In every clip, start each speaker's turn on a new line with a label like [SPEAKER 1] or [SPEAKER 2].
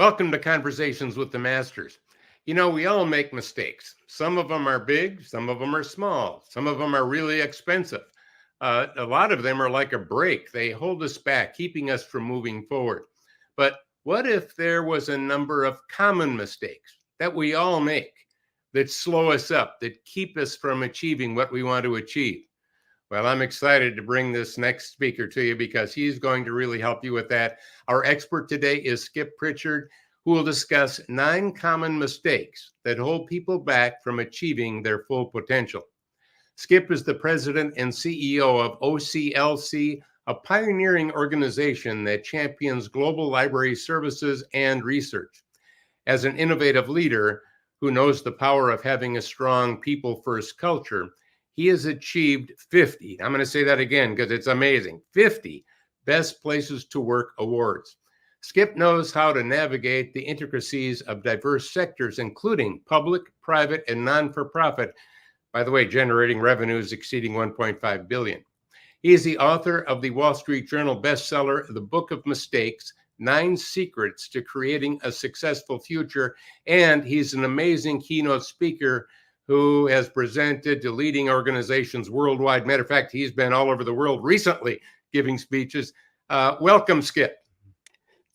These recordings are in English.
[SPEAKER 1] Welcome to Conversations with the Masters. You know, we all make mistakes. Some of them are big, some of them are small, some of them are really expensive. A lot of them are like a brake. They hold us back, keeping us from moving forward. But what if there was a number of common mistakes that we all make that slow us up, that keep us from achieving what we want to achieve? Well, I'm excited to bring this next speaker to you because he's going to really help you with that. Our expert today is Skip Prichard, who will discuss 9 common mistakes that hold people back from achieving their full potential. Skip is the president and CEO of OCLC, a pioneering organization that champions global library services and research. As an innovative leader who knows the power of having a strong people-first culture, he has achieved 50, I'm going to say that again because it's amazing, 50 Best Places to Work awards. Skip knows how to navigate the intricacies of diverse sectors, including public, private, and non-for-profit, by the way, generating revenues exceeding $1.5 billion. He is the author of the Wall Street Journal bestseller, The Book of Mistakes, 9 Secrets to Creating a Successful Future, and he's an amazing keynote speaker who has presented to leading organizations worldwide. Matter of fact, he's been all over the world recently giving speeches. Welcome, Skip.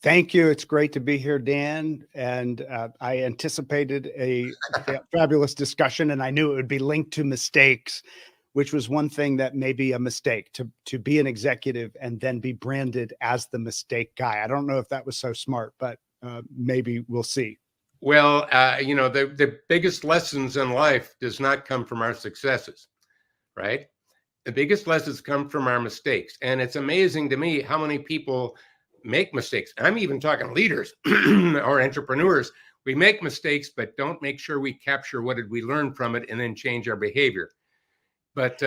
[SPEAKER 2] Thank you. It's great to be here, Dan. And I anticipated a fabulous discussion, and I knew it would be linked to mistakes, which was one thing that may be a mistake, to be an executive and then be branded as the mistake guy. I don't know if that was so smart, but maybe we'll see.
[SPEAKER 1] Well, the biggest lessons in life does not come from our successes, right? The biggest lessons come from our mistakes. And it's amazing to me how many people make mistakes. I'm even talking leaders or entrepreneurs. We make mistakes, but don't make sure we capture what did we learn from it and then change our behavior. But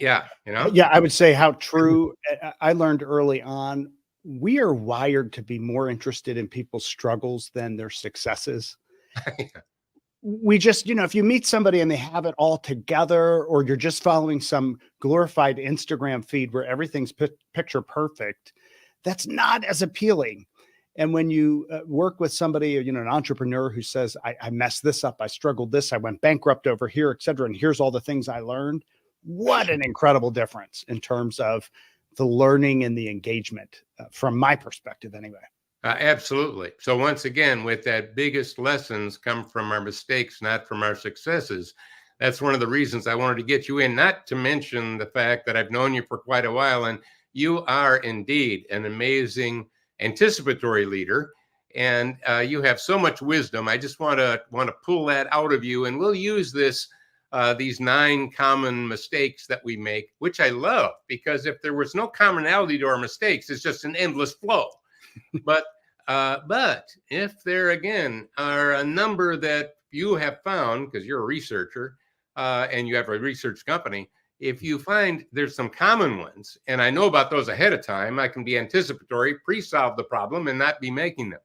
[SPEAKER 1] yeah,
[SPEAKER 2] I would say how true. I learned early on, we are wired to be more interested in people's struggles than their successes. We just, if you meet somebody and they have it all together, or you're just following some glorified Instagram feed where everything's picture perfect, that's not as appealing. And when you work with somebody, an entrepreneur who says, I messed this up, I struggled this, I went bankrupt over here, et cetera, and here's all the things I learned. What an incredible difference in terms of the learning and the engagement, from my perspective anyway.
[SPEAKER 1] Absolutely. So once again, with that, biggest lessons come from our mistakes, not from our successes. That's one of the reasons I wanted to get you in, not to mention the fact that I've known you for quite a while, and you are indeed an amazing anticipatory leader, and you have so much wisdom. I just want to pull that out of you, and we'll use these 9 common mistakes that we make, which I love, because if there was no commonality to our mistakes, it's just an endless flow. But if there again are a number that you have found, because you're a researcher and you have a research company, if you find there's some common ones, and I know about those ahead of time, I can be anticipatory, pre-solve the problem, and not be making them.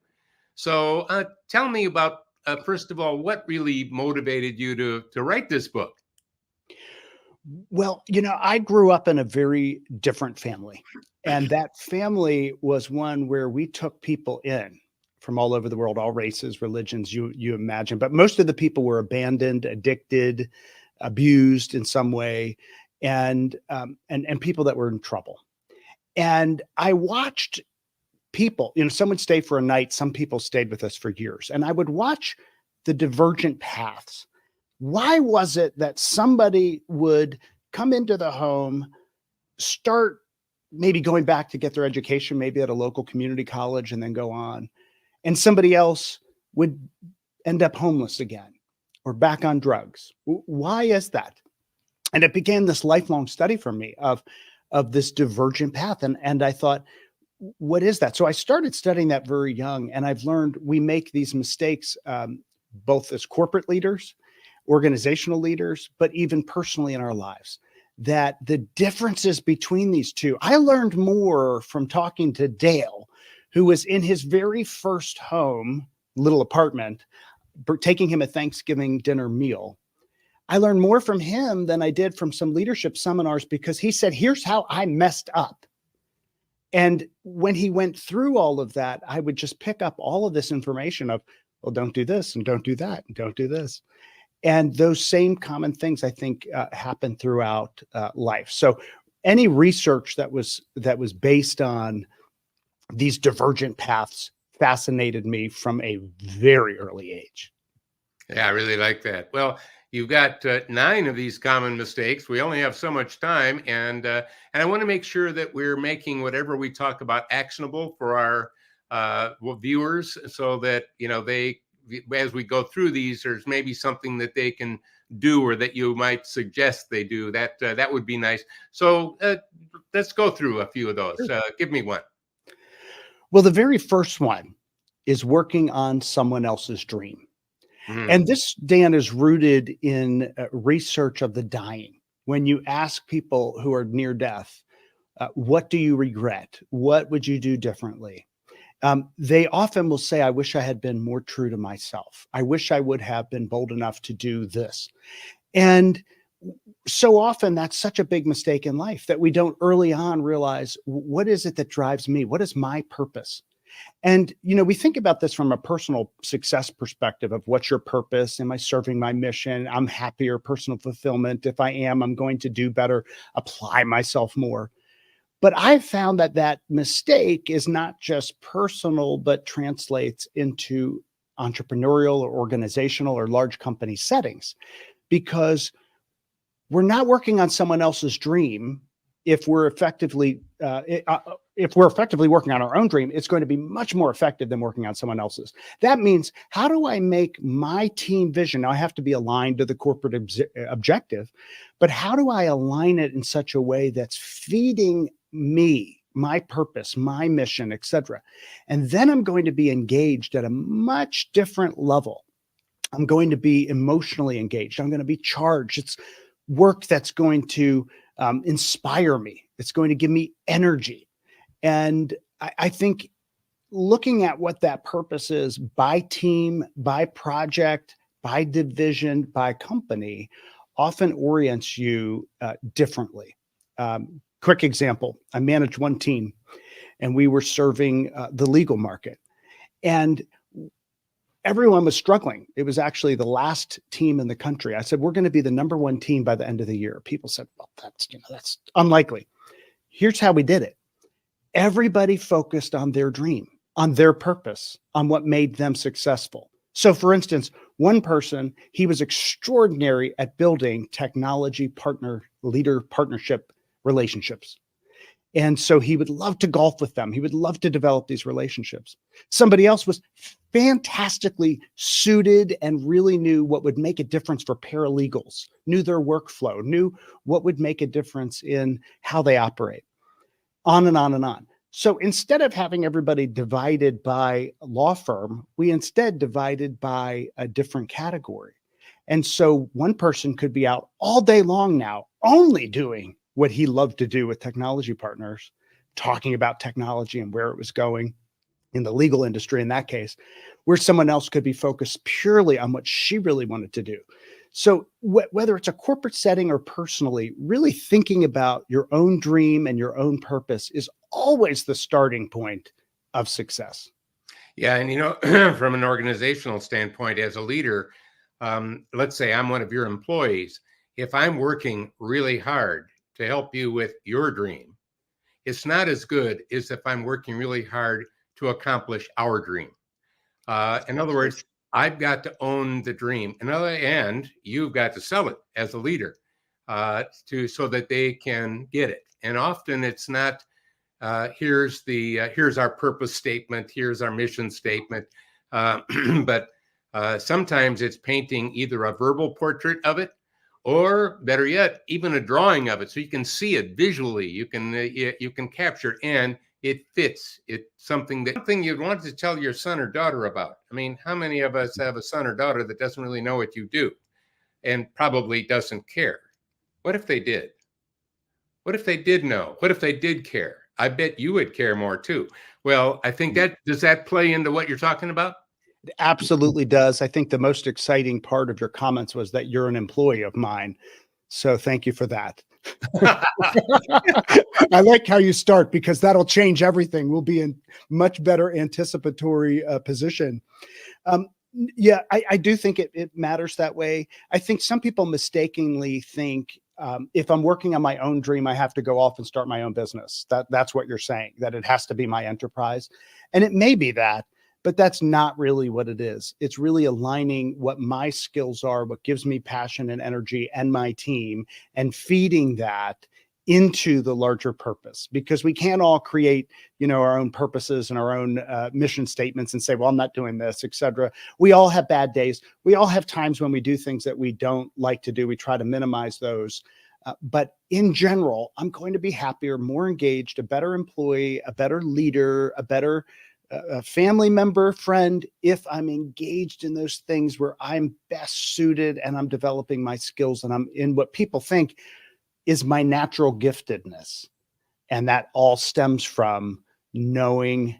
[SPEAKER 1] So tell me about, first of all, what really motivated you to write this book?
[SPEAKER 2] Well, I grew up in a very different family, and that family was one where we took people in from all over the world, all races, religions, you imagine, but most of the people were abandoned, addicted, abused in some way, and people that were in trouble. And I watched people, some would stay for a night, some people stayed with us for years, and I would watch the divergent paths. Why was it that somebody would come into the home, start maybe going back to get their education, maybe at a local community college, and then go on, and somebody else would end up homeless again or back on drugs? Why is that? And it began this lifelong study for me of this divergent path. And I thought, what is that? So I started studying that very young, and I've learned we make these mistakes, both as corporate leaders, organizational leaders, but even personally in our lives, that the differences between these two. I learned more from talking to Dale, who was in his very first home, little apartment, taking him a Thanksgiving dinner meal. I learned more from him than I did from some leadership seminars, because he said, here's how I messed up. And when he went through all of that, I would just pick up all of this information of, well, don't do this and don't do that and don't do this. And those same common things, I think, happen throughout life. So any research that was based on these divergent paths fascinated me from a very early age.
[SPEAKER 1] Yeah, I really like that. Well, you've got 9 of these common mistakes. We only have so much time, and I want to make sure that we're making whatever we talk about actionable for our viewers, so that they, as we go through these, there's maybe something that they can do, or that you might suggest they do. That would be nice. So let's go through a few of those. Give me one.
[SPEAKER 2] Well, the very first one is working on someone else's dream. And this, Dan, is rooted in research of the dying. When you ask people who are near death, what do you regret? What would you do differently? They often will say, I wish I had been more true to myself. I wish I would have been bold enough to do this. And so often that's such a big mistake in life, that we don't early on realize, what is it that drives me? What is my purpose? And, we think about this from a personal success perspective of, what's your purpose? Am I serving my mission? I'm happier, personal fulfillment. If I am, I'm going to do better, apply myself more. But I've found that mistake is not just personal, but translates into entrepreneurial or organizational or large company settings, because we're not working on someone else's dream. If we're effectively working on our own dream, it's going to be much more effective than working on someone else's. That means, how do I make my team vision? Now, I have to be aligned to the corporate objective, but how do I align it in such a way that's feeding me, my purpose, my mission, etc.? And then I'm going to be engaged at a much different level. I'm going to be emotionally engaged. I'm going to be charged. It's work that's going to inspire me. It's going to give me energy. And I think looking at what that purpose is by team, by project, by division, by company, often orients you differently. Quick example, I managed one team, and we were serving the legal market. And everyone was struggling. It was actually the last team in the country. I said, we're going to be the number 1 team by the end of the year. People said, well, that's unlikely. Here's how we did it. Everybody focused on their dream, on their purpose, on what made them successful. So for instance, one person, he was extraordinary at building technology leader partnership relationships. And so he would love to golf with them. He would love to develop these relationships. Somebody else was fantastically suited and really knew what would make a difference for paralegals, knew their workflow, knew what would make a difference in how they operate, on and on and on. So instead of having everybody divided by law firm, we instead divided by a different category. And so one person could be out all day long now, only doing what he loved to do with technology partners, talking about technology and where it was going in the legal industry in that case, where someone else could be focused purely on what she really wanted to do. So whether it's a corporate setting or personally, really thinking about your own dream and your own purpose is always the starting point of success.
[SPEAKER 1] Yeah, and from an organizational standpoint, as a leader, let's say I'm one of your employees. If I'm working really hard to help you with your dream, it's not as good as if I'm working really hard to accomplish our dream. In other words, I've got to own the dream. And you've got to sell it as a leader so that they can get it. And often it's not, here's our purpose statement, here's our mission statement. But sometimes it's painting either a verbal portrait of it, or better yet, even a drawing of it, so you can see it visually. You can capture it, and it fits. It's something you'd want to tell your son or daughter about. I mean, how many of us have a son or daughter that doesn't really know what you do, and probably doesn't care? What if they did? What if they did know? What if they did care? I bet you would care more too. Well, I think does that play into what you're talking about?
[SPEAKER 2] It absolutely does. I think the most exciting part of your comments was that you're an employee of mine. So thank you for that. I like how you start because that'll change everything. We'll be in much better anticipatory position. Yeah, I do think it matters that way. I think some people mistakenly think if I'm working on my own dream, I have to go off and start my own business. That's what you're saying, that it has to be my enterprise. And it may be that, but that's not really what it is. It's really aligning what my skills are, what gives me passion and energy, and my team, and feeding that into the larger purpose, because we can't all create, our own purposes and our own mission statements and say, well, I'm not doing this, etc. We all have bad days. We all have times when we do things that we don't like to do. We try to minimize those. But in general, I'm going to be happier, more engaged, a better employee, a better leader, a better family member, friend, if I'm engaged in those things where I'm best suited and I'm developing my skills and I'm in what people think is my natural giftedness. And that all stems from knowing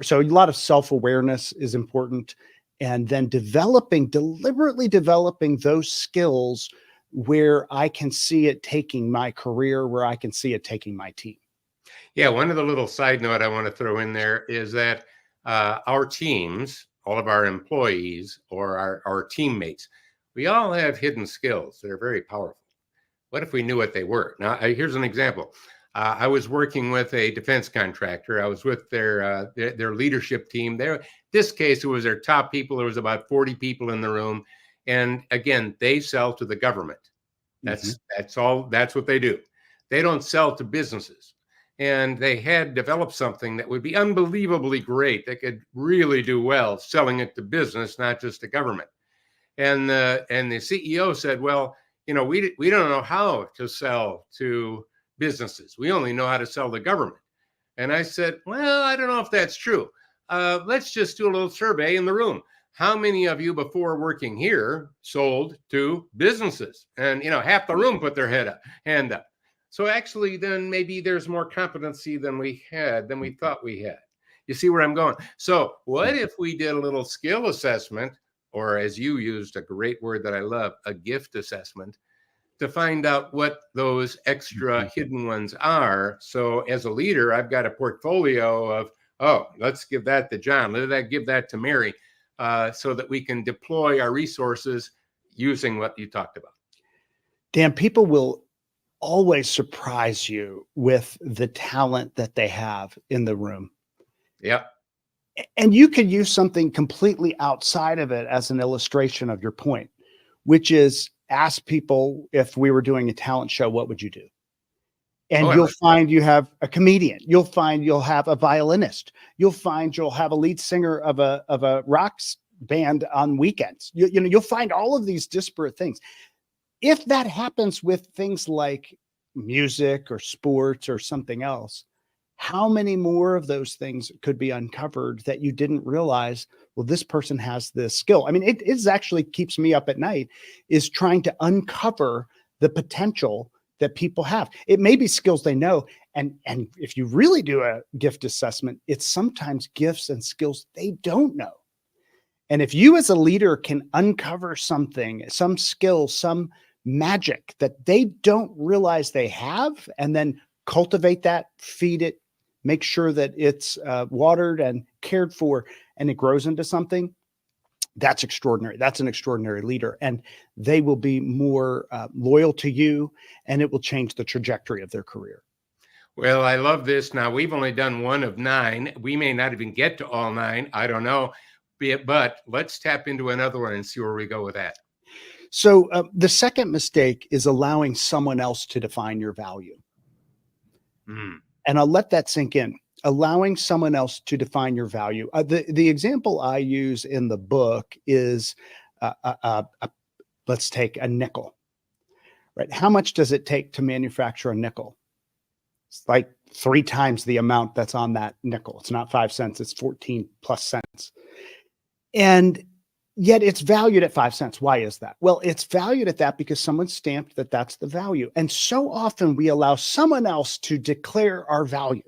[SPEAKER 2] so a lot of self-awareness is important. And then deliberately developing those skills where I can see it taking my career, where I can see it taking my team.
[SPEAKER 1] Yeah, one of the little side note I want to throw in there is that our teams, all of our employees or our teammates, we all have hidden skills that are very powerful. What if we knew what they were? Now, here's an example. I was working with a defense contractor. I was with their leadership team. This case, it was their top people. There was about 40 people in the room. And again, they sell to the government. That's all. That's what they do. They don't sell to businesses. And they had developed something that would be unbelievably great. They could really do well selling it to business, not just to government. And the CEO said, well, we don't know how to sell to businesses. We only know how to sell to government. And I said, well, I don't know if that's true. Let's just do a little survey in the room. How many of you before working here sold to businesses? And, half the room put their hand up. So actually, then maybe there's more competency than we thought we had. You see where I'm going? So what if we did a little skill assessment, or as you used a great word that I love, a gift assessment, to find out what those extra hidden ones are. So as a leader, I've got a portfolio of, let's give that to John, give that to Mary, so that we can deploy our resources using what you talked about.
[SPEAKER 2] Dan, people will always surprise you with the talent that they have in the room.
[SPEAKER 1] Yeah.
[SPEAKER 2] And you could use something completely outside of it as an illustration of your point, which is ask people, if we were doing a talent show, what would you do? And you'll find you have a comedian. You'll find you'll have a violinist. You'll find you'll have a lead singer of a rock band on weekends. You'll find all of these disparate things. If that happens with things like music or sports or something else, how many more of those things could be uncovered that you didn't realize, well, this person has this skill? I mean, it is actually keeps me up at night, is trying to uncover the potential that people have. It may be skills they know. And if you really do a gift assessment, it's sometimes gifts and skills they don't know. And if you as a leader can uncover something, some skill, some magic that they don't realize they have, and then cultivate that, feed it, make sure that it's watered and cared for, and it grows into something, that's extraordinary. That's an extraordinary leader. And they will be more loyal to you, and it will change the trajectory of their career.
[SPEAKER 1] Well, I love this. Now, we've only done 1 of 9. We may not even get to all 9. I don't know. But let's tap into another one and see where we go with that.
[SPEAKER 2] So the second mistake is allowing someone else to define your value. And I'll let that sink in. Allowing someone else to define your value. The example I use in the book is, let's take a nickel, right? How much does it take to manufacture a nickel? It's like 3 times the amount that's on that nickel. It's not 5 cents, it's 14 plus cents. And yet it's valued at 5 cents. Why is that? Well, it's valued at that because someone stamped that that's the value. And so often we allow someone else to declare our value.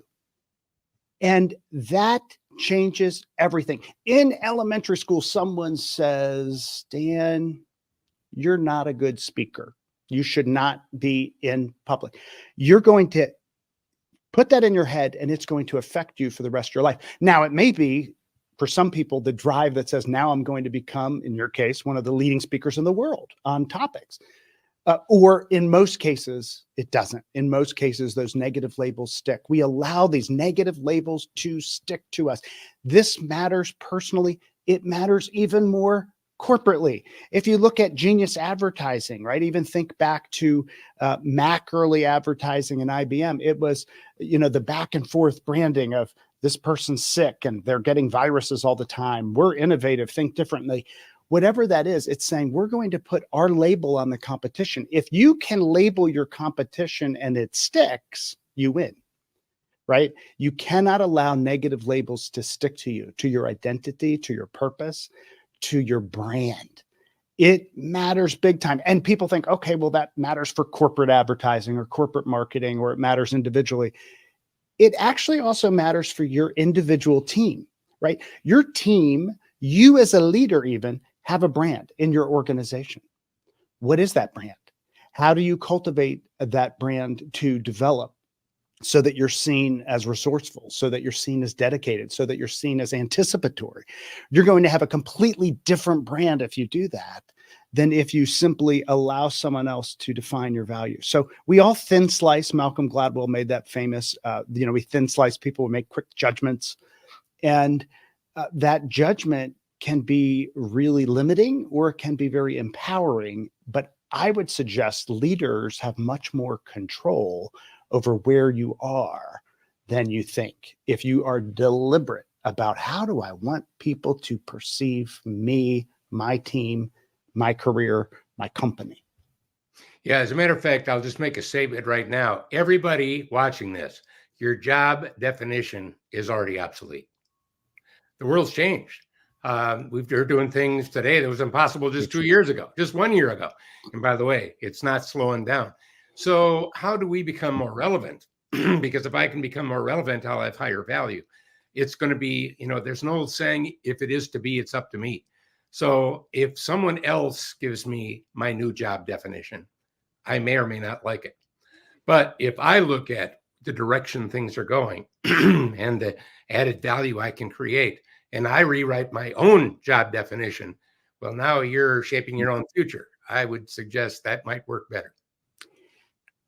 [SPEAKER 2] And that changes everything. In elementary school, someone says, Dan, you're not a good speaker. You should not be in public. You're going to put that in your head, and it's going to affect you for the rest of your life. Now, it may be for some people the drive that says, now I'm going to become, in your case, one of the leading speakers in the world on topics. Or in most cases, it doesn't. In most cases, those negative labels stick. We allow these negative labels to stick to us. This matters personally. It matters even more corporately. If you look at genius advertising, right? Even think back to Mac early advertising and IBM. It was, the back and forth branding of this person's sick and they're getting viruses all the time. We're innovative, think differently. Whatever that is, it's saying we're going to put our label on the competition. If you can label your competition and it sticks, you win, right? You cannot allow negative labels to stick to you, to your identity, to your purpose, to your brand. It matters big time. And people think, okay, well, that matters for corporate advertising or corporate marketing, or it matters individually. It actually also matters for your individual team, right? Your team, you as a leader even, have a brand in your organization. What is that brand? How do you cultivate that brand to develop so that you're seen as resourceful, so that you're seen as dedicated, so that you're seen as anticipatory? You're going to have a completely different brand if you do that than if you simply allow someone else to define your value. So we all thin slice. Malcolm Gladwell made that famous. We thin slice people, we make quick judgments. And that judgment can be really limiting, or it can be very empowering. But I would suggest leaders have much more control over where you are than you think. If you are deliberate about, how do I want people to perceive me, my team, my career, my company?
[SPEAKER 1] Yeah, as a matter of fact, I'll just make a statement right now. Everybody watching this, your job definition is already obsolete. The world's changed. We're doing things today that was impossible just 2 years ago, just 1 year ago. And by the way, it's not slowing down. So how do we become more relevant? Because if I can become more relevant, I'll have higher value. It's going to be, there's an old saying, if it is to be, it's up to me. So if someone else gives me my new job definition, I may or may not like it. But if I look at the direction things are going and the added value I can create, and I rewrite my own job definition, well, now you're shaping your own future. I would suggest that might work better.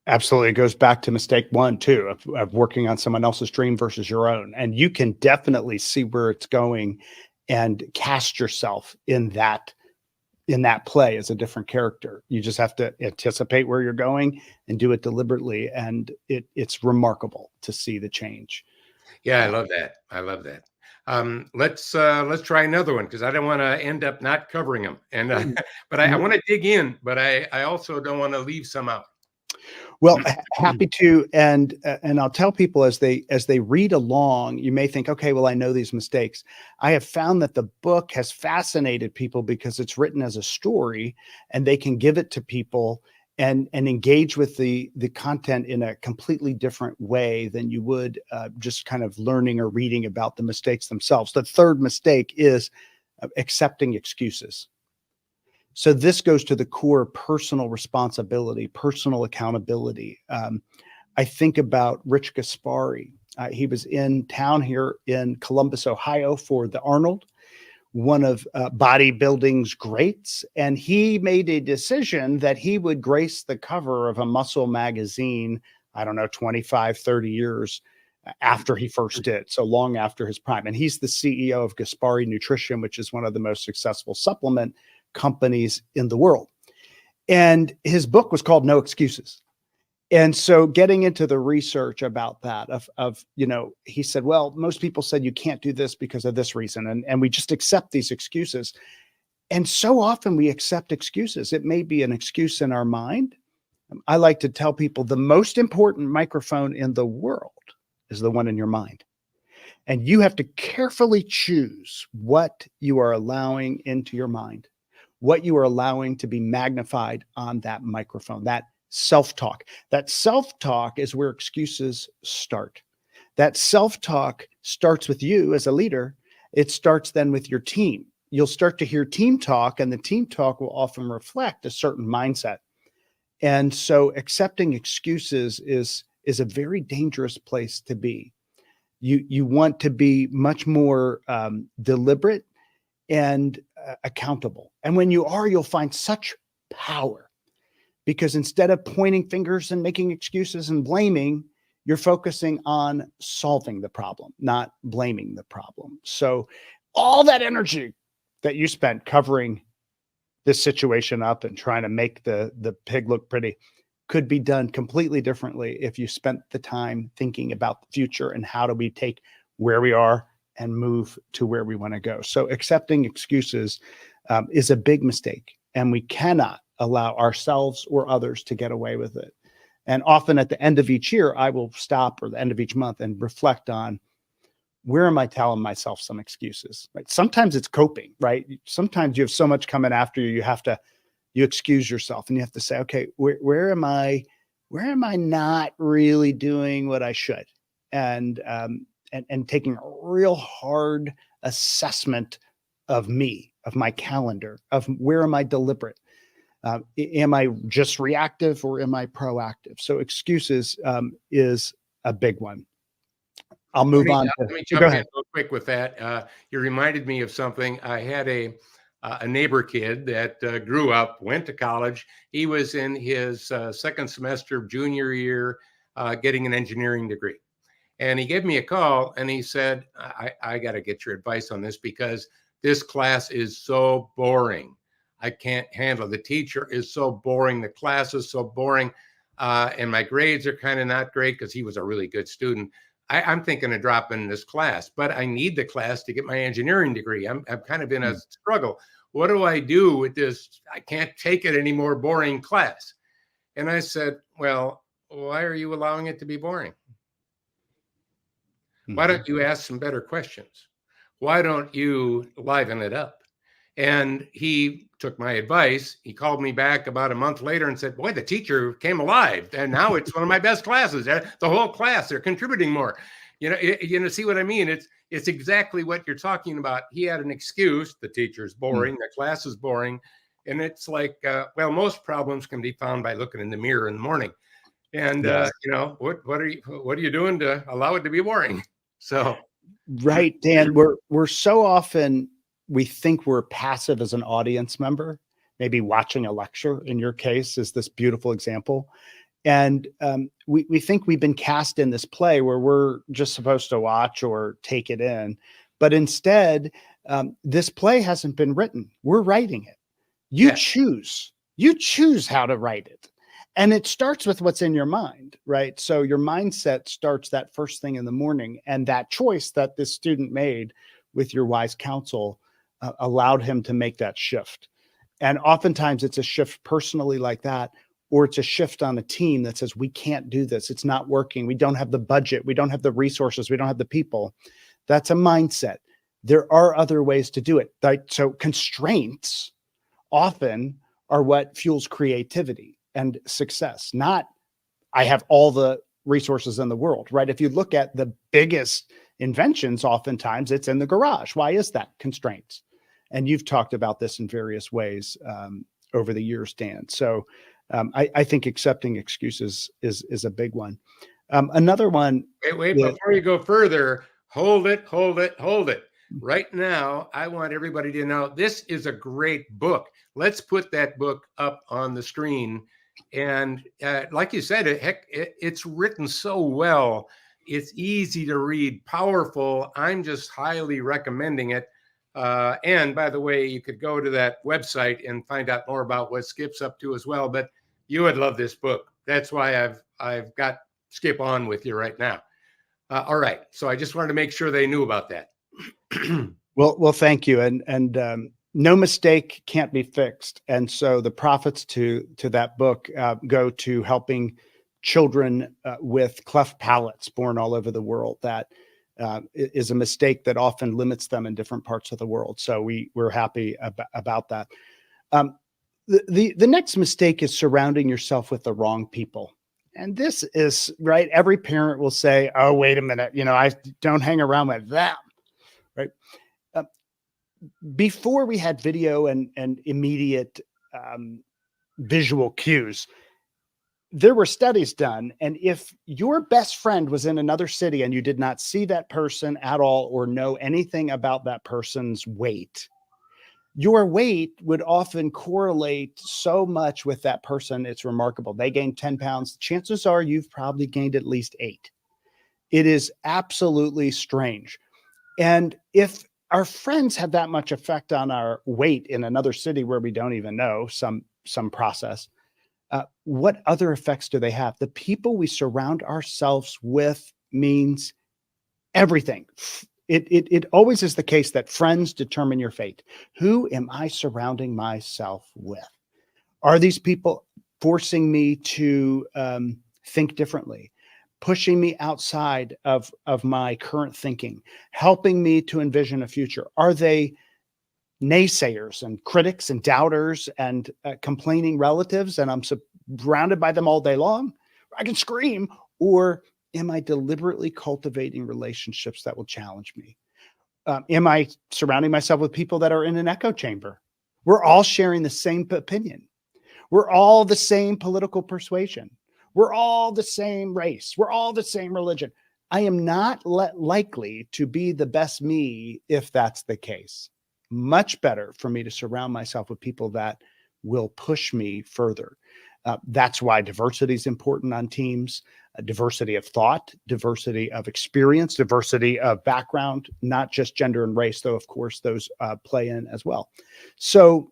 [SPEAKER 2] Absolutely. It goes back to mistake one, too, of working on someone else's dream versus your own. And you can definitely see where it's going and cast yourself in that play as a different character. You just have to anticipate where you're going and do it deliberately. And it's remarkable to see the change.
[SPEAKER 1] Yeah, I love that. I love that. Let's try another one, because I don't want to end up not covering them. And but I want to dig in, but I also don't want to leave some out.
[SPEAKER 2] Well, happy to, and I'll tell people as they read along, you may think, okay, well, I know these mistakes. I have found that the book has fascinated people because it's written as a story, and they can give it to people and engage with the content in a completely different way than you would just kind of learning or reading about the mistakes themselves. The third mistake is accepting excuses. So this goes to the core personal responsibility, personal accountability. I think about Rich Gaspari. He was in town here in Columbus, Ohio for the Arnold, one of bodybuilding's greats. And he made a decision that he would grace the cover of a muscle magazine, 25, 30 years after he first did. So long after his prime. And he's the CEO of Gaspari Nutrition, which is one of the most successful supplement companies in the world. And his book was called No Excuses. And so getting into the research about that he said, well, most people said you can't do this because of this reason. And we just accept these excuses. And so often we accept excuses. It may be an excuse in our mind. I like to tell people the most important microphone in the world is the one in your mind. And you have to carefully choose what you are allowing into your mind, what you are allowing to be magnified on that microphone, that self-talk. That self-talk is where excuses start. That self-talk starts with you as a leader. It starts then with your team. You'll start to hear team talk, and the team talk will often reflect a certain mindset. And so accepting excuses is a very dangerous place to be. You want to be much more deliberate and accountable. And when you are, you'll find such power, because instead of pointing fingers and making excuses and blaming, you're focusing on solving the problem, not blaming the problem. So all that energy that you spent covering this situation up and trying to make the pig look pretty could be done completely differently if you spent the time thinking about the future and how do we take where we are and move to where we want to go. So accepting excuses is a big mistake, and we cannot allow ourselves or others to get away with it. And often at the end of each year, I will stop, or the end of each month, and reflect on, where am I telling myself some excuses? Right? Sometimes it's coping, right? Sometimes you have so much coming after you, you excuse yourself, and you have to say, okay, where am I not really doing what I should? And taking a real hard assessment of me, of my calendar, of where am I deliberate? Am I just reactive, or am I proactive? So excuses is a big one. I'll move on.
[SPEAKER 1] Let me jump in real quick with that. You reminded me of something. I had a neighbor kid that grew up, went to college. He was in his second semester of junior year, getting an engineering degree. And he gave me a call and he said, I got to get your advice on this, because this class is so boring. I can't handle it. The teacher is so boring. The class is so boring. And my grades are kind of not great, because he was a really good student. I'm thinking of dropping this class, but I need the class to get my engineering degree. I'm kind of in a struggle. What do I do with this? I can't take it anymore, boring class. And I said, well, why are you allowing it to be boring? Why don't you ask some better questions? Why don't you liven it up? And he took my advice. He called me back about a month later and said, boy, the teacher came alive. And now it's one of my best classes. The whole class, they're contributing more. See what I mean? It's exactly what you're talking about. He had an excuse. The teacher's boring. The class is boring. And it's like, well, most problems can be found by looking in the mirror in the morning. And, what are you doing to allow it to be boring? So.
[SPEAKER 2] Right, Dan, we're so often, we think we're passive as an audience member, maybe watching a lecture. In your case is this beautiful example. And we think we've been cast in this play where we're just supposed to watch or take it in. But instead, this play hasn't been written. We're writing it. You choose how to write it. And it starts with what's in your mind, right? So your mindset starts that first thing in the morning. And that choice that this student made with your wise counsel allowed him to make that shift. And oftentimes it's a shift personally like that, or it's a shift on a team that says, we can't do this. It's not working. We don't have the budget. We don't have the resources. We don't have the people. That's a mindset. There are other ways to do it. Right? So constraints often are what fuels creativity and success. Not, I have all the resources in the world, right? If you look at the biggest inventions, oftentimes it's in the garage. Why is that? Constraints. And you've talked about this in various ways over the years, Dan. So I think accepting excuses is a big one. Another one.
[SPEAKER 1] Wait, before you go further, hold it. Right now, I want everybody to know this is a great book. Let's put that book up on the screen. And like you said, it's written so well. It's easy to read, powerful. I'm just highly recommending it. And by the way, you could go to that website and find out more about what Skip's up to as well. But you would love this book. That's why I've got Skip on with you right now. All right. So I just wanted to make sure they knew about that.
[SPEAKER 2] Well, thank you. And no mistake can't be fixed. And so the profits to that book go to helping children with cleft palates born all over the world. That is a mistake that often limits them in different parts of the world. So we're happy about that. The next mistake is surrounding yourself with the wrong people. And this is right. Every parent will say, oh, wait a minute. I don't hang around with them. Right. Before we had video and immediate visual cues, there were studies done, and if your best friend was in another city and you did not see that person at all or know anything about that person's weight, your weight would often correlate so much with that person. It's remarkable. They gained 10 pounds. Chances are you've probably gained at least 8. It is absolutely strange. And if our friends have that much effect on our weight in another city where we don't even know some process, what other effects do they have? The people we surround ourselves with means everything. It always is the case that friends determine your fate. Who am I surrounding myself with? Are these people forcing me to think differently, pushing me outside of my current thinking, helping me to envision a future? Are they naysayers and critics and doubters and complaining relatives, and I'm surrounded by them all day long? I can scream. Or am I deliberately cultivating relationships that will challenge me? Am I surrounding myself with people that are in an echo chamber? We're all sharing the same opinion. We're all the same political persuasion. We're all the same race. We're all the same religion. I am not likely to be the best me if that's the case. Much better for me to surround myself with people that will push me further. That's why diversity is important on teams. Diversity of thought, diversity of experience, diversity of background, not just gender and race, though, of course, those play in as well. So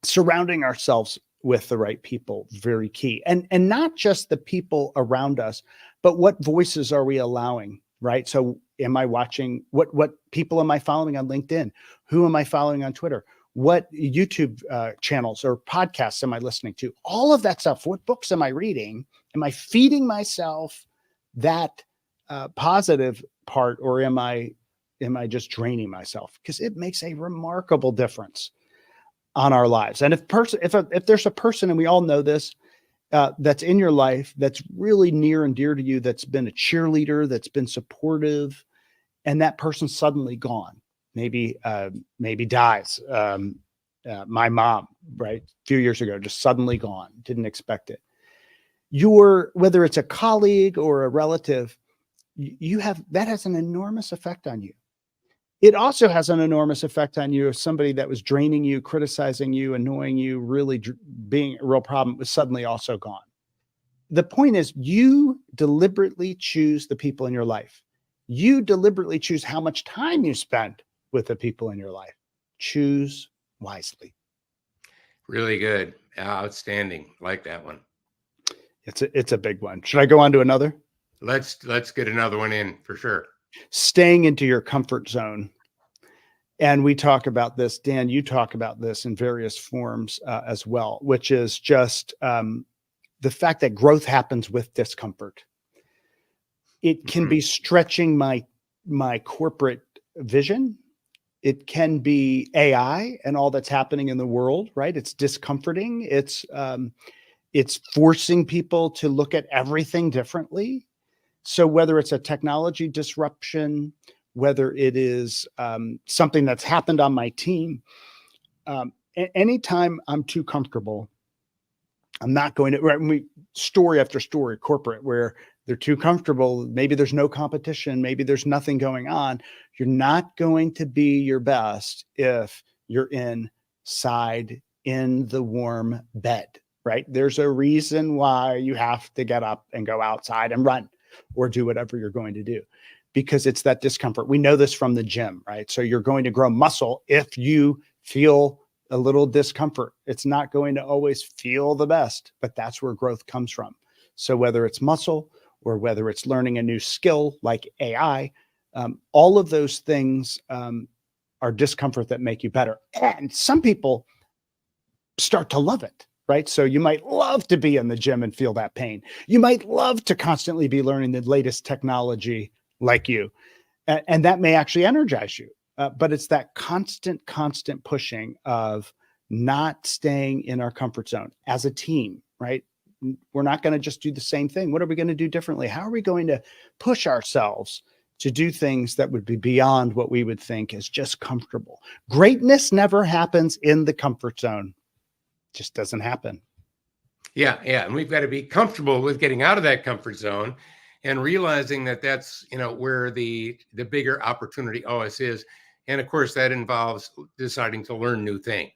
[SPEAKER 2] surrounding ourselves with the right people, very key. And not just the people around us, but what voices are we allowing, right? So am I watching, what people am I following on LinkedIn? Who am I following on Twitter? What YouTube channels or podcasts am I listening to? All of that stuff. What books am I reading? Am I feeding myself that positive part, or am I just draining myself? Because it makes a remarkable difference on our lives. And if there's a person, and we all know this, that's in your life, that's really near and dear to you, that's been a cheerleader, that's been supportive, and that person's suddenly gone, maybe dies. My mom, right, a few years ago, just suddenly gone, didn't expect it. Whether it's a colleague or a relative, that has an enormous effect on you. It also has an enormous effect on you if somebody that was draining you, criticizing you, annoying you, really being a real problem was suddenly also gone. The point is, you deliberately choose the people in your life. You deliberately choose how much time you spend with the people in your life. Choose wisely.
[SPEAKER 1] Really good. Outstanding. Like that one.
[SPEAKER 2] It's a big one. Should I go on to another?
[SPEAKER 1] Let's get another one in for sure.
[SPEAKER 2] Staying into your comfort zone. And we talk about this, Dan, you talk about this in various forms as well, which is just the fact that growth happens with discomfort. It can be stretching my corporate vision. It can be AI and all that's happening in the world, right? It's discomforting. It's forcing people to look at everything differently. So whether it's a technology disruption, whether it is something that's happened on my team, anytime I'm too comfortable, I'm not going to, right? Story after story, corporate, where they're too comfortable. Maybe there's no competition. Maybe there's nothing going on. You're not going to be your best if you're inside in the warm bed, right? There's a reason why you have to get up and go outside and run or do whatever you're going to do, because it's that discomfort. We know this from the gym, right? So you're going to grow muscle if you feel a little discomfort. It's not going to always feel the best, but that's where growth comes from. So whether it's muscle or whether it's learning a new skill like AI, all of those things are discomfort that make you better. And some people start to love it, right? So you might love to be in the gym and feel that pain. You might love to constantly be learning the latest technology like you, and that may actually energize you. But it's that constant pushing of not staying in our comfort zone as a team, right? We're not going to just do the same thing. What are we going to do differently? How are we going to push ourselves to do things that would be beyond what we would think is just comfortable? Greatness never happens in the comfort zone. It just doesn't happen.
[SPEAKER 1] Yeah, yeah, and we've got to be comfortable with getting out of that comfort zone and realizing that that's, where the bigger opportunity always is. And of course, that involves deciding to learn new things.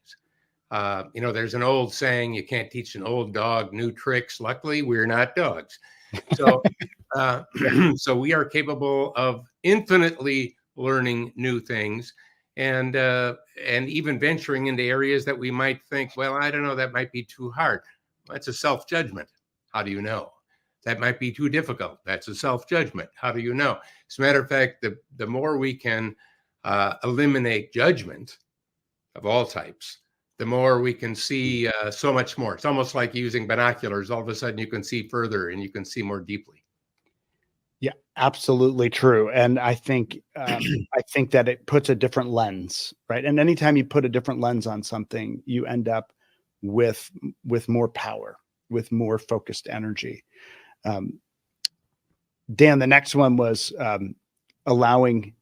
[SPEAKER 1] There's an old saying, you can't teach an old dog new tricks. Luckily, we're not dogs. So, uh,
[SPEAKER 2] Yeah.
[SPEAKER 1] so we are capable of infinitely learning new things, and even venturing into areas that we might think, well, I don't know, that might be too hard. That's a self-judgment. How do you know? That might be too difficult. That's a self-judgment. How do you know? As a matter of fact, the more we can eliminate judgment of all types, the more we can see so much more. It's almost like using binoculars. All of a sudden, you can see further and you can see more deeply.
[SPEAKER 2] Yeah, absolutely true. And I think that it puts a different lens, right? And anytime you put a different lens on something, you end up with more power, with more focused energy. Um, Dan, the next one was allowing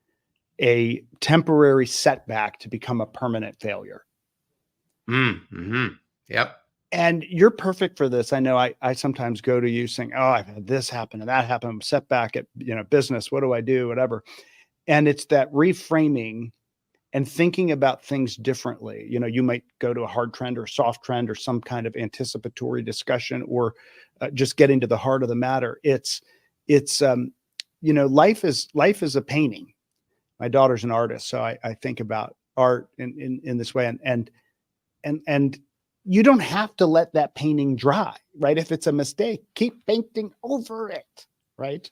[SPEAKER 2] a temporary setback to become a permanent failure.
[SPEAKER 1] Mm-hmm. Yep.
[SPEAKER 2] And you're perfect for this. I know I sometimes go to you saying, oh, I've had this happen and that happen, setback at, business. What do I do? Whatever. And it's that reframing and thinking about things differently. You might go to a hard trend or soft trend or some kind of anticipatory discussion, or just getting to the heart of the matter. It's life is a painting. My daughter's an artist, so I think about art in this way, and you don't have to let that painting dry, right? If it's a mistake, keep painting over it, right?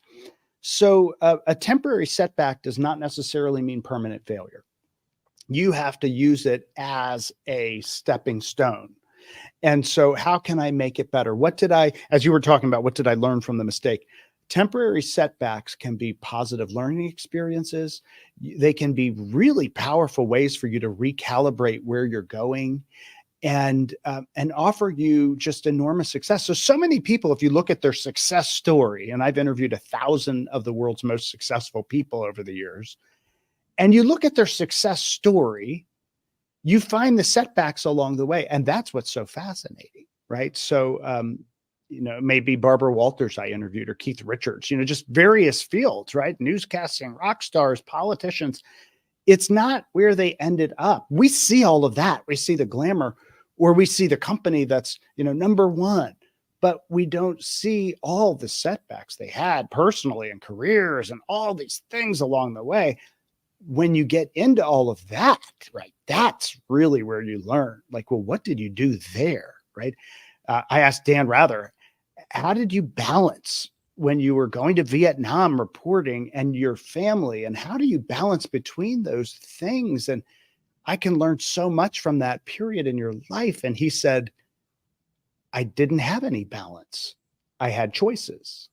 [SPEAKER 2] So a temporary setback does not necessarily mean permanent failure. You have to use it as a stepping stone. And so how can I make it better? As you were talking about, what did I learn from the mistake? Temporary setbacks can be positive learning experiences. They can be really powerful ways for you to recalibrate where you're going and offer you just enormous success. So many people, if you look at their success story, and I've interviewed 1,000 of the world's most successful people over the years, and you look at their success story, you find the setbacks along the way. And that's what's so fascinating, right? So, maybe Barbara Walters I interviewed, or Keith Richards, just various fields, right? Newscasting, rock stars, politicians. It's not where they ended up. We see all of that. We see the glamour, or we see the company that's, number one, but we don't see all the setbacks they had personally and careers and all these things along the way. When you get into all of that, right, that's really where you learn, like, well, what did you do there, right? I asked Dan Rather, how did you balance when you were going to Vietnam reporting and your family, and how do you balance between those things? And I can learn so much from that period in your life. And he said, I didn't have any balance. I had choices.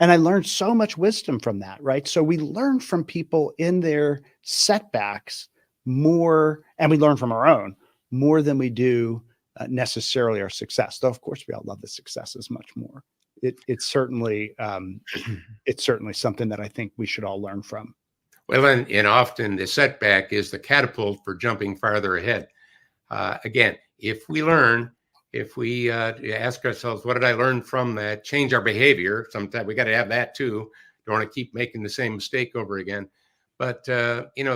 [SPEAKER 2] And I learned so much wisdom from that, right? So we learn from people in their setbacks more, and we learn from our own more than we do necessarily our success. Though, of course, we all love the successes much more. It's certainly something that I think we should all learn from.
[SPEAKER 1] Well, and often the setback is the catapult for jumping farther ahead. Again, if we ask ourselves, what did I learn from that? Change our behavior. Sometimes we got to have that too. Don't want to keep making the same mistake over again. But,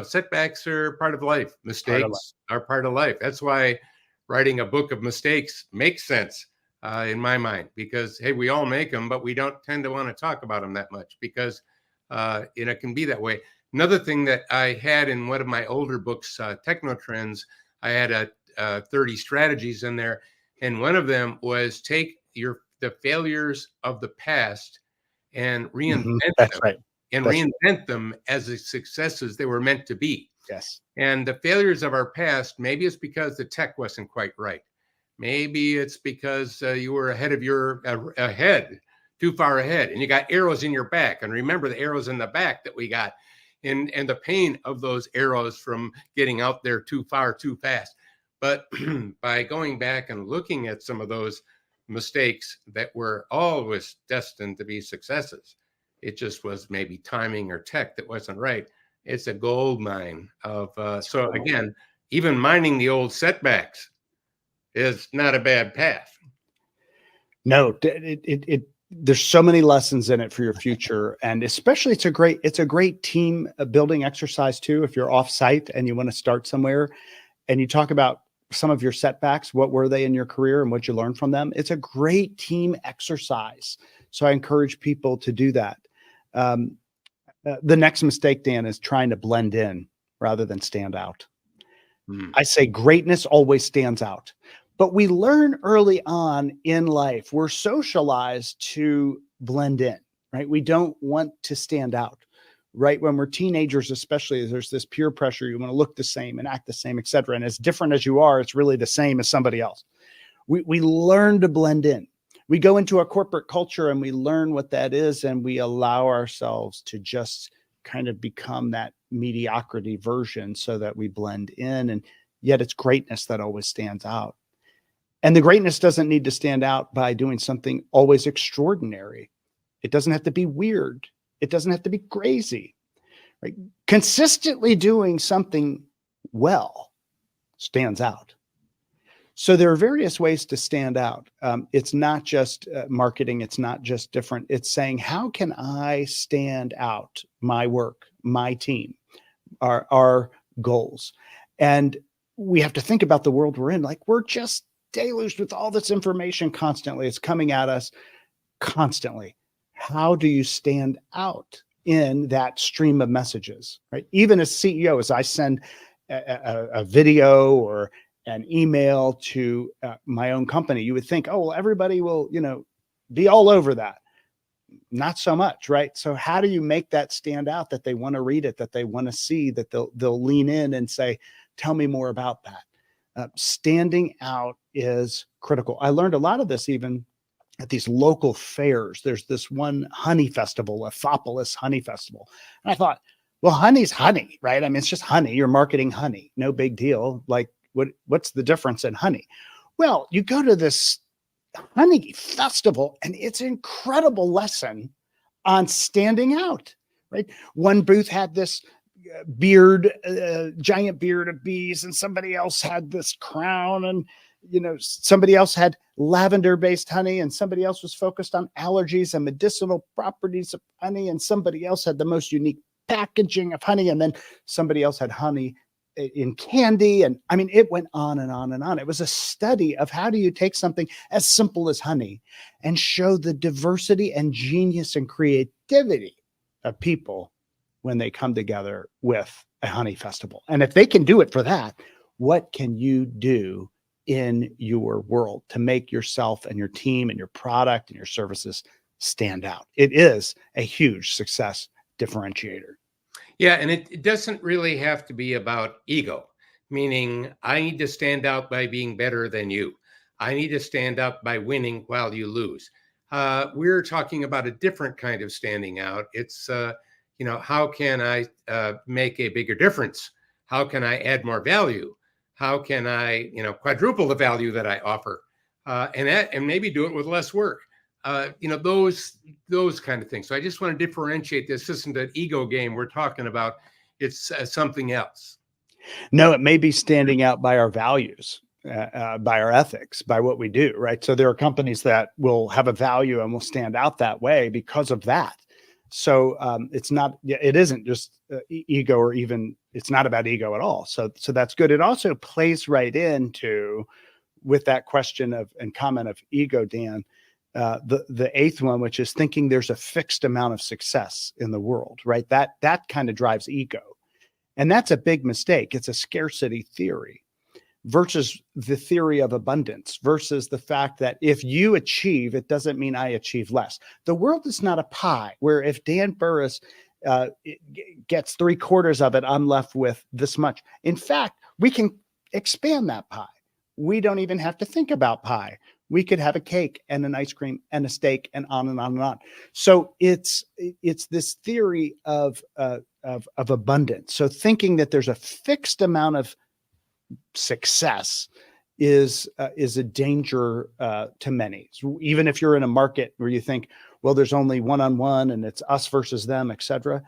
[SPEAKER 1] setbacks are part of life. Mistakes are part of life. That's why writing a book of mistakes makes sense in my mind, because, hey, we all make them, but we don't tend to want to talk about them that much because, it can be that way. Another thing that I had in one of my older books, Techno Trends, I had 30 strategies in there. And one of them was take the failures of the past and reinvent
[SPEAKER 2] That's
[SPEAKER 1] them,
[SPEAKER 2] right.
[SPEAKER 1] and
[SPEAKER 2] That's
[SPEAKER 1] reinvent them as the successes they were meant to be.
[SPEAKER 2] Yes.
[SPEAKER 1] And the failures of our past, maybe it's because the tech wasn't quite right. Maybe it's because you were ahead, too far ahead, and you got arrows in your back. And remember the arrows in the back that we got, and the pain of those arrows from getting out there too far, too fast. But by going back and looking at some of those mistakes that were always destined to be successes, it just was maybe timing or tech that wasn't right. It's a gold mine of, so again, even mining the old setbacks is not a bad path.
[SPEAKER 2] No, there's so many lessons in it for your future. And especially it's a great team building exercise too. If you're off site and you want to start somewhere and you talk about some of your setbacks, what were they in your career and what you learned from them? It's a great team exercise. So I encourage people to do that. The next mistake, Dan, is trying to blend in rather than stand out. I say greatness always stands out, but we learn early on in life, we're socialized to blend in, right? We don't want to stand out, right? When we're teenagers, especially, there's this peer pressure. You want to look the same and act the same, et cetera. And as different as you are, it's really the same as somebody else. We learn to blend in. We go into a corporate culture and we learn what that is, and we allow ourselves to just kind of become that mediocrity version so that we blend in. And yet it's greatness that always stands out. And the greatness doesn't need to stand out by doing something always extraordinary. It doesn't have to be weird. It doesn't have to be crazy, right? Consistently doing something well stands out. So there are various ways to stand out. It's not just marketing. It's not just different. It's saying, how can I stand out my work, my team, our goals? And we have to think about the world we're in. Like, we're just deluged with all this information constantly. It's coming at us constantly. How do you stand out in that stream of messages, right? Even as CEO, as I send a video or an email to my own company, you would think, oh, well, everybody will, be all over that. Not so much, right? So how do you make that stand out, that they want to read it, that they want to see, that they'll lean in and say, tell me more about that? Standing out is critical. I learned a lot of this even at these local fairs. There's this one honey festival, a Thopolis honey festival. And I thought, well, honey's honey, right? I mean, it's just honey. You're marketing honey. No big deal. Like, what's the difference in honey? Well, you go to this honey festival and it's an incredible lesson on standing out, right? One booth had this beard, giant beard of bees, and somebody else had this crown, and somebody else had lavender-based honey, and somebody else was focused on allergies and medicinal properties of honey, and somebody else had the most unique packaging of honey, and then somebody else had honey in candy. And I mean, it went on and on and on. It was a study of how do you take something as simple as honey and show the diversity and genius and creativity of people when they come together with a honey festival. And if they can do it for that, what can you do in your world to make yourself and your team and your product and your services stand out? It is a huge success differentiator.
[SPEAKER 1] Yeah, and it doesn't really have to be about ego, meaning I need to stand out by being better than you. I need to stand out by winning while you lose. We're talking about a different kind of standing out. It's, how can I make a bigger difference? How can I add more value? How can I, quadruple the value that I offer, and maybe do it with less work? Those kind of things. So I just want to differentiate this. This isn't an ego game we're talking about. It's something else.
[SPEAKER 2] No, it may be standing out by our values, by our ethics, by what we do, right? So there are companies that will have a value and will stand out that way because of that. So it isn't just ego, or even it's not about ego at all. So that's good. It also plays right into with that question and comment of ego, Dan. The eighth one, which is thinking there's a fixed amount of success in the world, right? That kind of drives ego. And that's a big mistake. It's a scarcity theory versus the theory of abundance, versus the fact that if you achieve, it doesn't mean I achieve less. The world is not a pie where if Dan Burrus gets 3/4 of it, I'm left with this much. In fact, we can expand that pie. We don't even have to think about pie. We could have a cake and an ice cream and a steak and on and on and on. So it's this theory of abundance. So thinking that there's a fixed amount of success is a danger to many. So even if you're in a market where you think, well, there's only one-on-one and it's us versus them, et cetera.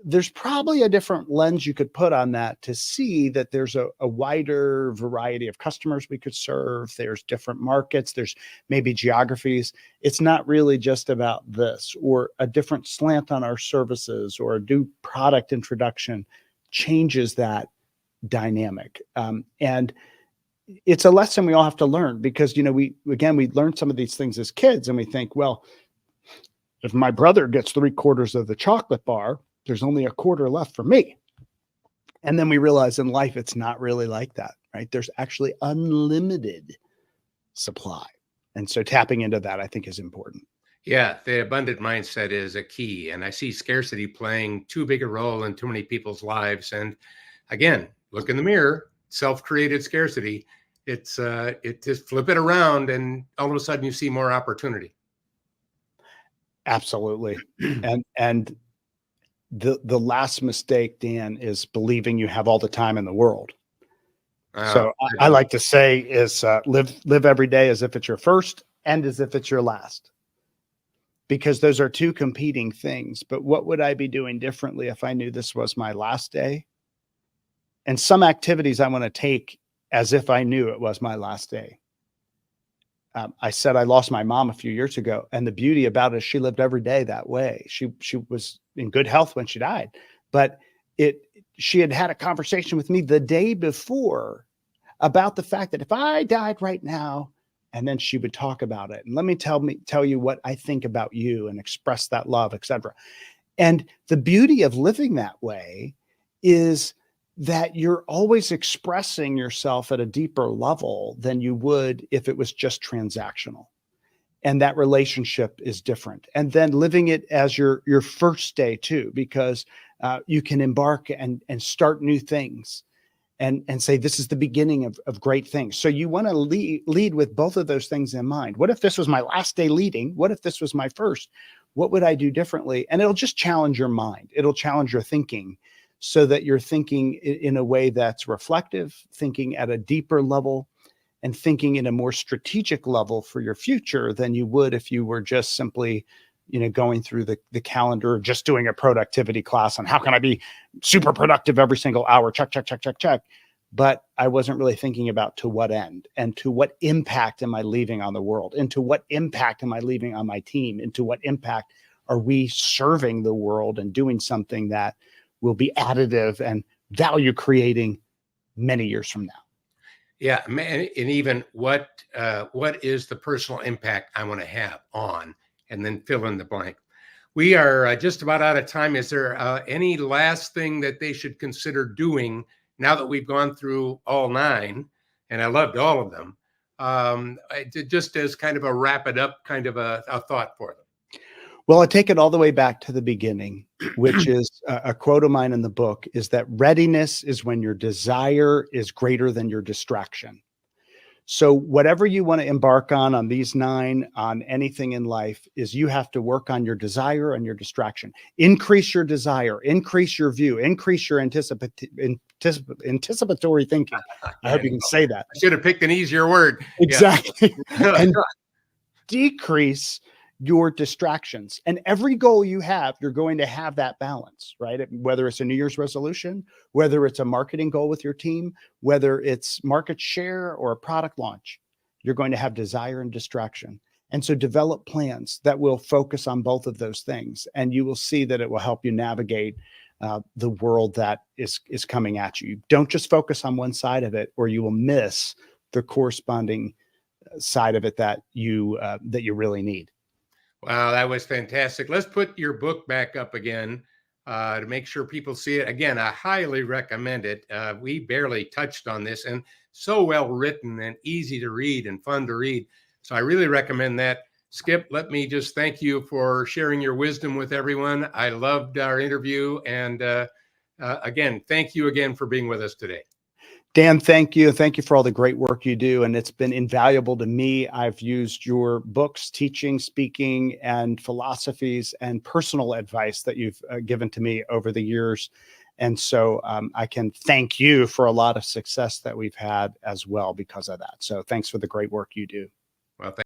[SPEAKER 2] there's probably a different lens you could put on that to see that there's a wider variety of customers we could serve. There's different markets. There's maybe geographies. It's not really just about this, or a different slant on our services, or a new product introduction changes that dynamic. And it's a lesson we all have to learn, because, we learn some of these things as kids, and we think, well, if my brother gets 3/4 of the chocolate bar, there's only a quarter left for me. And then we realize in life, it's not really like that, right? There's actually unlimited supply. And so tapping into that, I think, is important.
[SPEAKER 1] Yeah, the abundant mindset is a key. And I see scarcity playing too big a role in too many people's lives. And again, look in the mirror, self-created scarcity. It just flip it around, and all of a sudden you see more opportunity.
[SPEAKER 2] Absolutely. And the last mistake, Dan, is believing you have all the time in the world. So I like to say is live every day as if it's your first and as if it's your last, because those are two competing things. But what would I be doing differently if I knew this was my last day? And some activities I want to take as if I knew it was my last day. I said I lost my mom a few years ago, and the beauty about it is she lived every day that way. She was in good health when she died, but she had a conversation with me the day before about the fact that if I died right now, and then she would talk about it, and let me tell you what I think about you, and express that love, etc. And the beauty of living that way is that you're always expressing yourself at a deeper level than you would if it was just transactional. And that relationship is different. And then living it as your first day too, because you can embark and start new things, and say, this is the beginning of great things. So you want to lead with both of those things in mind. What if this was my last day leading? What if this was my first? What would I do differently? And it'll just challenge your mind. It'll challenge your thinking, so that you're thinking in a way that's reflective, thinking at a deeper level, and thinking in a more strategic level for your future than you would if you were just simply, going through the calendar, just doing a productivity class on how can I be super productive every single hour, check, check, check, check, check. But I wasn't really thinking about to what end, and to what impact am I leaving on the world, and to what impact am I leaving on my team, and to what impact are we serving the world and doing something that will be additive and value creating many years from now.
[SPEAKER 1] Yeah, and even what is the personal impact I want to have on, and then fill in the blank. We are just about out of time. Is there any last thing that they should consider doing now that we've gone through all 9? And I loved all of them. Just as kind of a wrap it up, kind of a thought for them.
[SPEAKER 2] Well, I take it all the way back to the beginning, which is a quote of mine in the book, is that readiness is when your desire is greater than your distraction. So whatever you want to embark on these 9, on anything in life, is you have to work on your desire and your distraction. Increase your desire, increase your view, increase your anticipatory thinking. I hope you can say that.
[SPEAKER 1] I should have picked an easier word.
[SPEAKER 2] Exactly. And decrease your distractions. And every goal you have, you're going to have that balance, right? Whether it's a New Year's resolution, whether it's a marketing goal with your team, whether it's market share or a product launch, you're going to have desire and distraction. And so develop plans that will focus on both of those things. And you will see that it will help you navigate the world that is coming at you. Don't just focus on one side of it, or you will miss the corresponding side of it that you really need.
[SPEAKER 1] Wow, that was fantastic. Let's put your book back up again to make sure people see it. Again, I highly recommend it. We barely touched on this, and so well written and easy to read and fun to read. So I really recommend that. Skip, let me just thank you for sharing your wisdom with everyone. I loved our interview. And again, thank you again for being with us today.
[SPEAKER 2] Dan, thank you. Thank you for all the great work you do. And it's been invaluable to me. I've used your books, teaching, speaking, and philosophies and personal advice that you've given to me over the years. And so I can thank you for a lot of success that we've had as well because of that. So thanks for the great work you do.
[SPEAKER 1] Well,